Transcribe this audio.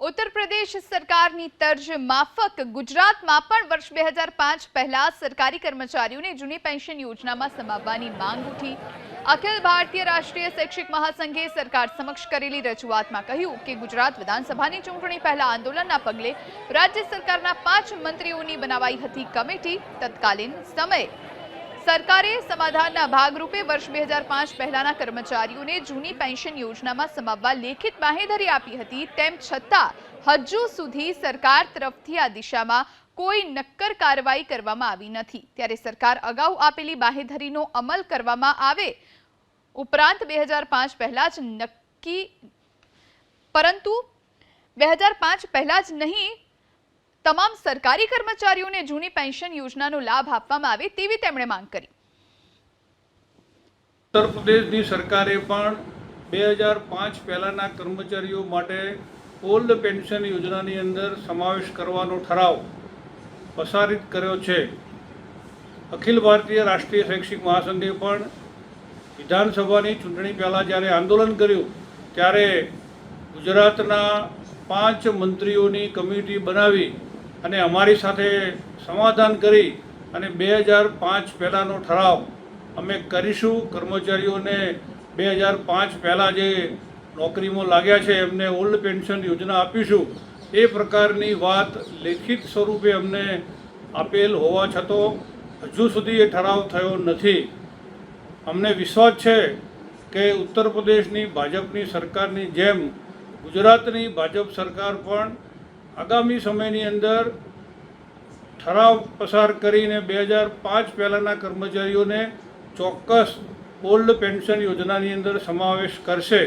उत्तर प्रदेश सरकारनी तर्ज माफक गुजरातमां पण वर्ष 2005 पहला सरकारी कर्मचारीओने जूनी पेन्शन योजनामां समाववानी मांग उठी। अखिल भारतीय राष्ट्रीय शैक्षिक महासंघे सरकार समक्ष करेली रजूआतमां कह्युं के गुजरात विधानसभानी चूंटणी पहला आंदोलनना पगले राज्य सरकारना 5 मंत्रीओनी बनावाई हती कमिटी। तत्कालीन समये सरकारे समाधानना भागरूपे वर्ष 2005 पहलाना कर्मचारीओने जूनी पेन्शन योजनामां समाववा लेखित बाहेधरी आपी हती। तेम छतां हजू सुधी सरकार तरफथी आ दिशामां कोई नक्कर कार्यवाही करवामां आवी नथी। त्यारे सरकार अगाऊ आपेली बाहेधरीनो अमल करवामां आवे उपरांत 2005 पहला ज नक्की परंतु 2005 पहला ज नहीं तमाम सरकारी कर्मचारीओने जूनी पेन्शन योजनानो लाभ आपवामां आवे तेवी તેમણે માંગ કરી। उत्तर प्रदेशनी सरकारे पण 2005 पहलाना कर्मचारीओ माटे ओल्ड पेन्शन योजनानी अंदर समावेश करवानो ठराव पसारित कर्यो छे। अखिल भारतीय राष्ट्रीय शैक्षिक महासंघे पण विधानसभानी चूंटणी पहला ज्यारे आंदोलन कर्युं त्यारे गुजरातना 5 मंत्रीओनी कमिटी बनावी અને અમારી સાથે સમાધાન કરી અને 2005 પહેલાંનો ઠરાવ અમે કરીશું। કર્મચારીઓને 2005 પહેલાં જે નોકરીમાં લાગ્યા છે એમને ઓલ્ડ પેન્શન યોજના આપીશું એ પ્રકારની વાત લેખિત સ્વરૂપે અમને આપેલ હોવા છતાં હજુ સુધી એ ઠરાવ થયો નથી। અમને વિશ્વાસ છે કે ઉત્તર પ્રદેશની ભાજપની સરકારની જેમ ગુજરાતની ભાજપ સરકાર પણ आगामी समयनी अंदर ठराव पसार करीने 2005 पहलाना कर्मचारीओने चौक्कस ओल्ड पेन्शन योजनानी अंदर समावेश करशे।